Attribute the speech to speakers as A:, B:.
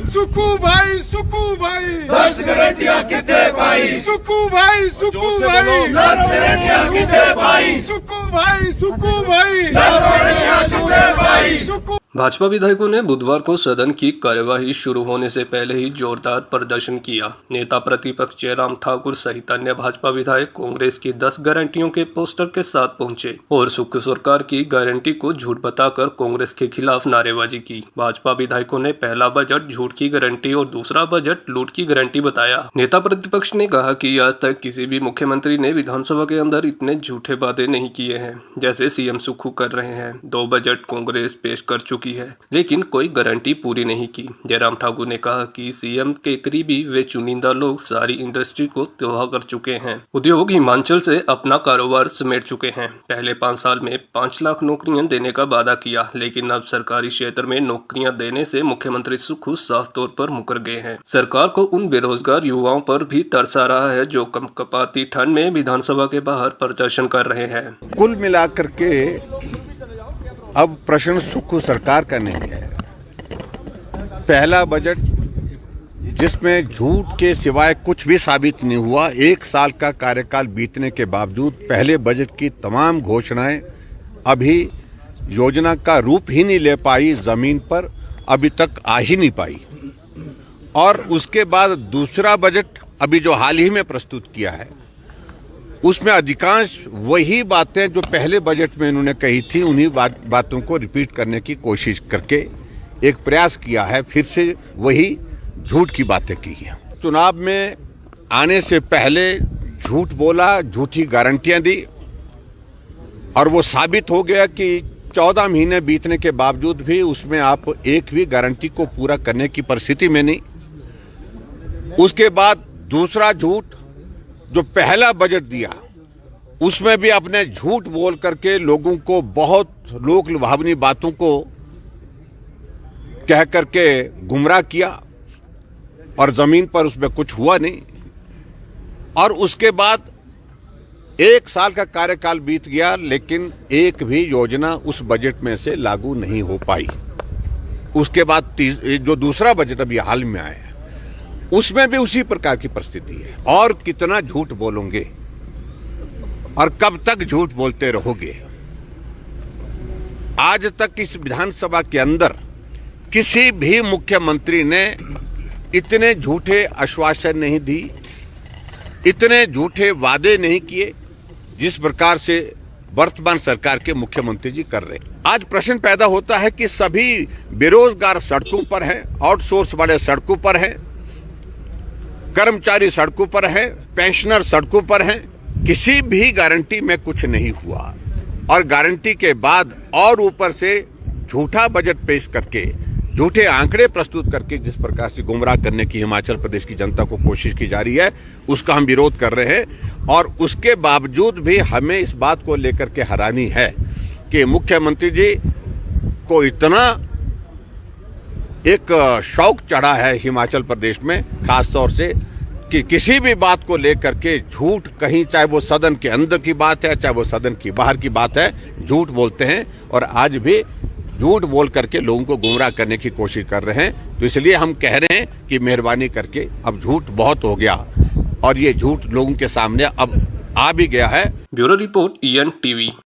A: सुखू भाई
B: 10 गारंटियां कितने पाई?
A: सुखू भाई
B: 10 गारंटियां कितने पाई?
A: सुखू भाई
B: 10 गारंटियां कितने पाई?
C: भाजपा विधायकों ने बुधवार को सदन की कार्यवाही शुरू होने से पहले ही जोरदार प्रदर्शन किया। नेता प्रतिपक्ष जयराम ठाकुर सहित अन्य भाजपा विधायक कांग्रेस की 10 गारंटियों के पोस्टर के साथ पहुंचे और सुख सरकार की गारंटी को झूठ बताकर कांग्रेस के खिलाफ नारेबाजी की। भाजपा विधायकों ने पहला बजट झूठ की गारंटी और दूसरा बजट लूट की गारंटी बताया। नेता प्रतिपक्ष ने कहा कि आज तक किसी भी मुख्यमंत्री ने विधानसभा के अंदर इतने झूठे वादे नहीं किए हैं जैसे सीएम सुक्खू कर रहे हैं। 2 बजट कांग्रेस पेश कर चुकी है लेकिन कोई गारंटी पूरी नहीं की। जयराम ठाकुर ने कहा कि सीएम के करीबी वे चुनिंदा लोग सारी इंडस्ट्री को तबाह कर चुके हैं। उद्योग हिमाचल से अपना कारोबार समेट चुके हैं। पहले 5 साल में 5 लाख नौकरियां देने का वादा किया लेकिन अब सरकारी क्षेत्र में नौकरियां देने से मुख्यमंत्री सुक्खू साफ तौर पर मुकर गए हैं। सरकार को उन बेरोजगार युवाओं पर भी तरस आ रहा है जो कपकपाती ठंड में विधानसभा के बाहर प्रदर्शन कर रहे हैं।
D: कुल मिलाकर के अब प्रश्न सुक्खू सरकार का नहीं है। पहला बजट जिसमें झूठ के सिवाय कुछ भी साबित नहीं हुआ, 1 साल का कार्यकाल बीतने के बावजूद पहले बजट की तमाम घोषणाएं अभी योजना का रूप ही नहीं ले पाई, जमीन पर अभी तक आ ही नहीं पाई। और उसके बाद दूसरा बजट अभी जो हाल ही में प्रस्तुत किया है उसमें अधिकांश वही बातें जो पहले बजट में इन्होंने कही थी उन्हीं बातों को रिपीट करने की कोशिश करके एक प्रयास किया है, फिर से वही झूठ की बातें की हैं। चुनाव में आने से पहले झूठ बोला, झूठी गारंटियां दी और वो साबित हो गया कि 14 महीने बीतने के बावजूद भी उसमें आप एक भी गारंटी को पूरा करने की परिस्थिति में नहीं। उसके बाद दूसरा झूठ जो पहला बजट दिया उसमें भी अपने झूठ बोल करके लोगों को बहुत लोक लुभावनी बातों को कह करके गुमराह किया और जमीन पर उसमें कुछ हुआ नहीं। और उसके बाद 1 साल का कार्यकाल बीत गया लेकिन एक भी योजना उस बजट में से लागू नहीं हो पाई। उसके बाद जो दूसरा बजट अभी हाल में आया उसमें भी उसी प्रकार की परिस्थिति है। और कितना झूठ बोलोगे और कब तक झूठ बोलते रहोगे? आज तक इस विधानसभा के अंदर किसी भी मुख्यमंत्री ने इतने झूठे आश्वासन नहीं दी, इतने झूठे वादे नहीं किए जिस प्रकार से वर्तमान सरकार के मुख्यमंत्री जी कर रहे हैं। आज प्रश्न पैदा होता है कि सभी बेरोजगार सड़कों पर हैं, आउटसोर्स वाले सड़कों पर हैं, कर्मचारी सड़कों पर है, पेंशनर सड़कों पर हैं। किसी भी गारंटी में कुछ नहीं हुआ और गारंटी के बाद और ऊपर से झूठा बजट पेश करके, झूठे आंकड़े प्रस्तुत करके जिस प्रकार से गुमराह करने की हिमाचल प्रदेश की जनता को कोशिश की जा रही है उसका हम विरोध कर रहे हैं। और उसके बावजूद भी हमें इस बात को लेकर के हैरानी है कि मुख्यमंत्री जी को इतना एक शौक चढ़ा है हिमाचल प्रदेश में, खास तौर से कि किसी भी बात को लेकर के झूठ, कहीं चाहे वो सदन के अंदर की बात है चाहे वो सदन की बाहर की बात है, झूठ बोलते हैं और आज भी झूठ बोल करके लोगों को गुमराह करने की कोशिश कर रहे हैं। तो इसलिए हम कह रहे हैं कि मेहरबानी करके अब झूठ बहुत हो गया और ये झूठ लोगों के सामने अब आ भी गया है।
C: Bureau report EN TV।